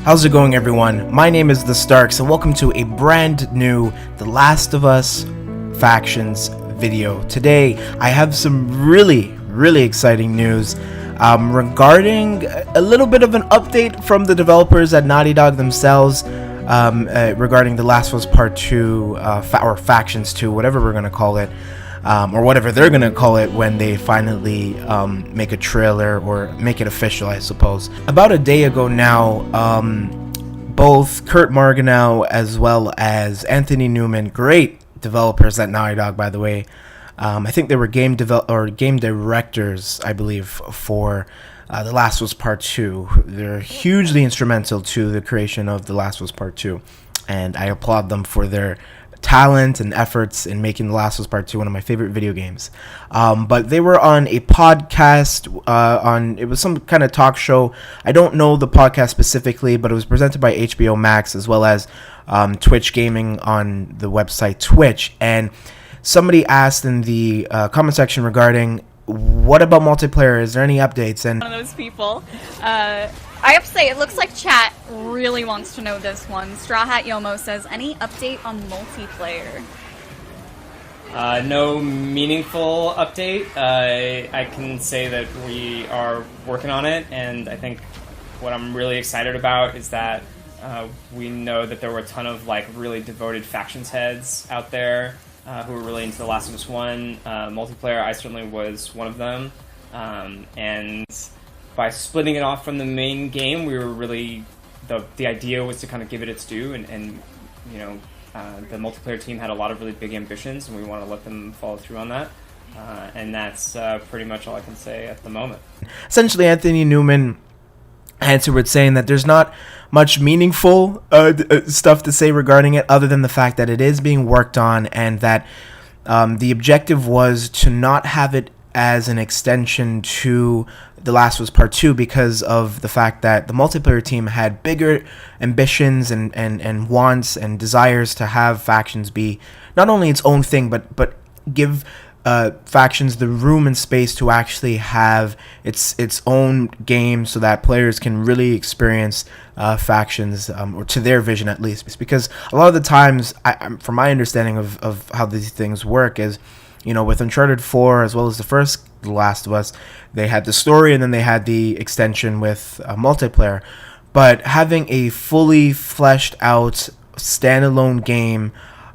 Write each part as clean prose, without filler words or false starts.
How's it going, everyone? My name is TheStarkz, and welcome to a brand new The Last of Us Factions video. Today, I have some really exciting news regarding a little bit of an update from the developers at Naughty Dog themselves regarding The Last of Us Part 2, or Factions 2, whatever we're going to call it. Or whatever they're going to call it when they finally make a trailer or make it official, I suppose. About a day ago now, both Kurt Marganow as well as Anthony Newman, great developers at Naughty Dog, by the way. I think they were game directors, I believe, for The Last of Us Part 2. They're hugely instrumental to the creation of The Last of Us Part 2, and I applaud them for their talent and efforts in making The Last of Us Part 2 one of my favorite video games. But they were on a podcast, it was some kind of talk show. I don't know the podcast specifically, but it was presented by HBO Max as well as Twitch Gaming on the website Twitch. And somebody asked in the comment section regarding, what about multiplayer? Is there any updates? And one of those people. I have to say, it looks like chat really wants to know this one. Straw Hat Yomo says, any update on multiplayer? No meaningful update. I can say that we are working on it, and I think what I'm really excited about is that we know that there were a ton of really devoted factions heads out there who were really into The Last of Us 1 multiplayer. I certainly was one of them, and by splitting it off from the main game, we were really the idea was to kind of give it its due, and you know, the multiplayer team had a lot of really big ambitions, and we want to let them follow through on that. And that's pretty much all I can say at the moment. Essentially, Anthony Newman answered saying that there's not much meaningful stuff to say regarding it, other than the fact that it is being worked on, and that the objective was to not have it as an extension to The Last of Us Part 2 because of the fact that the multiplayer team had bigger ambitions and wants and desires to have factions be not only its own thing, but give factions the room and space to actually have its own game so that players can really experience factions, or to their vision at least. It's because a lot of the times, from my understanding of how these things work is, you know, with Uncharted 4 as well as the first The Last of Us, they had the story and then they had the extension with multiplayer. But having a fully fleshed out standalone game,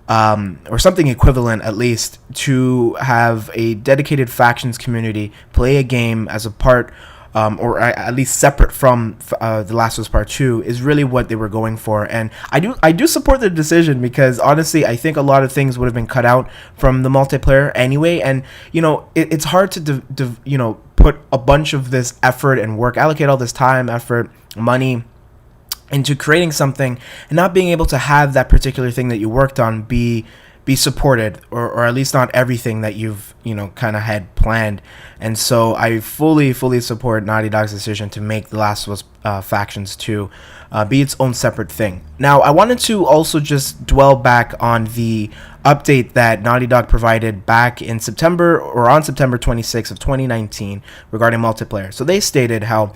or something equivalent at least, to have a dedicated factions community play a game as a part, or at least separate from The Last of Us Part 2, is really what they were going for. And I do support the decision, because honestly, I think a lot of things would have been cut out from the multiplayer anyway. And you know, it's hard to put a bunch of this effort and work, allocate all this time, effort, money into creating something, and not being able to have that particular thing that you worked on be supported, or at least not everything that you've kind of had planned. And so I fully support Naughty Dog's decision to make The Last of Us Factions 2 be its own separate thing. Now, I wanted to also just dwell back on the update that Naughty Dog provided back in September, or on September 26th of 2019, regarding multiplayer. So they stated how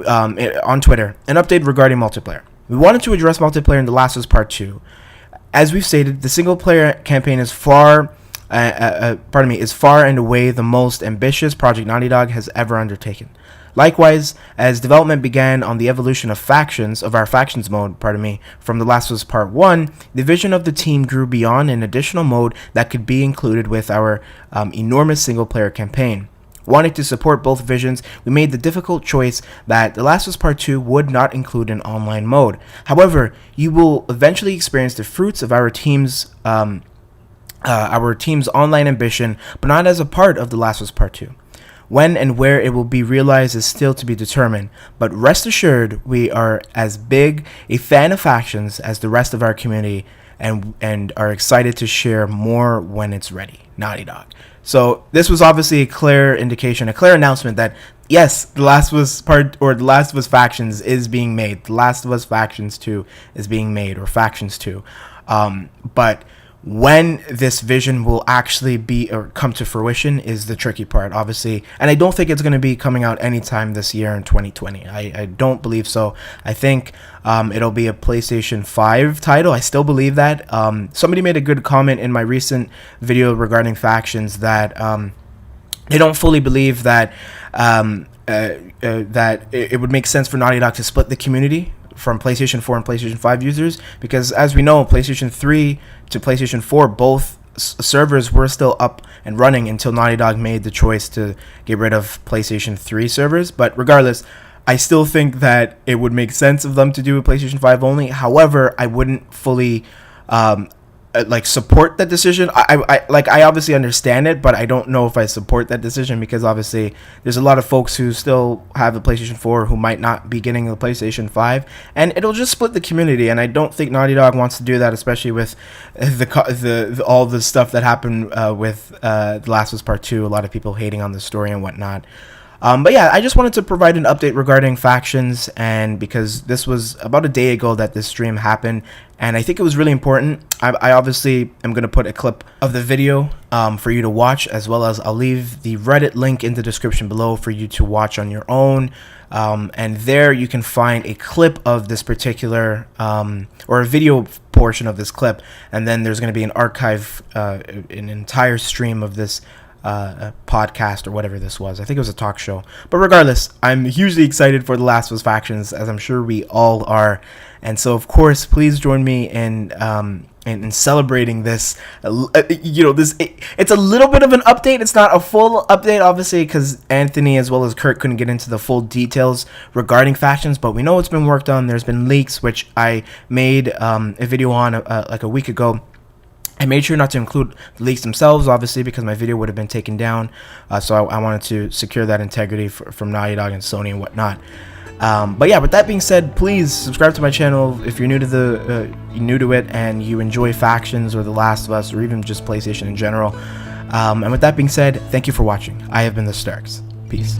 on Twitter, an update regarding multiplayer. We wanted to address multiplayer in The Last of Us Part 2. As we've stated, the single-player campaign is far and away the most ambitious project Naughty Dog has ever undertaken. Likewise, as development began on the evolution of our factions mode, from The Last of Us Part 1, the vision of the team grew beyond an additional mode that could be included with our enormous single-player campaign. Wanting to support both visions, we made the difficult choice that The Last of Us Part 2 would not include an online mode. However, you will eventually experience the fruits of our team's online ambition, but not as a part of The Last of Us Part 2. When and where it will be realized is still to be determined, but rest assured we are as big a fan of factions as the rest of our community, and are excited to share more when it's ready. Naughty Dog. So this was obviously a clear indication, a clear announcement that yes, The Last of Us The Last of Us Factions is being made. The Last of Us Factions 2 is being made, or Factions 2. But when this vision will actually be or come to fruition is the tricky part, obviously. And I don't think it's going to be coming out anytime this year in 2020. I don't believe so. I think it'll be a PlayStation 5 title. I still believe that. Somebody made a good comment in my recent video regarding factions that they don't fully believe that that it would make sense for Naughty Dog to split the community from PlayStation 4 and PlayStation 5 users, because as we know, PlayStation 3 to PlayStation 4, both servers were still up and running until Naughty Dog made the choice to get rid of PlayStation 3 servers. But regardless, I still think that it would make sense of them to do a PlayStation 5 only. However, I wouldn't fully like support that decision. I obviously understand it, but I don't know if I support that decision, because obviously there's a lot of folks who still have a PlayStation 4 who might not be getting the PlayStation 5, and it'll just split the community. And I don't think Naughty Dog wants to do that, especially with the all the stuff that happened with The Last of Us Part 2. A lot of people hating on the story and whatnot. But yeah, I just wanted to provide an update regarding factions, and because this was about a day ago that this stream happened, and I think it was really important. I obviously am going to put a clip of the video for you to watch, as well as I'll leave the Reddit link in the description below for you to watch on your own. And there you can find a clip of this particular, or a video portion of this clip, and then there's going to be an archive, an entire stream of this a podcast or whatever this was. I think it was a talk show. But regardless, I'm hugely excited for The Last of Us Factions, as I'm sure we all are. And so, of course, please join me in celebrating this. It's a little bit of an update. It's not a full update, obviously, because Anthony as well as Kurt couldn't get into the full details regarding factions. But we know it's been worked on. There's been leaks, which I made a video on like a week ago. I made sure not to include the leaks themselves, obviously, because my video would have been taken down. So I wanted to secure that integrity from Naughty Dog and Sony and whatnot. But yeah, with that being said, please subscribe to my channel if you're new to it and you enjoy factions or The Last of Us or even just PlayStation in general. And with that being said, thank you for watching. I have been TheStarkz. Peace.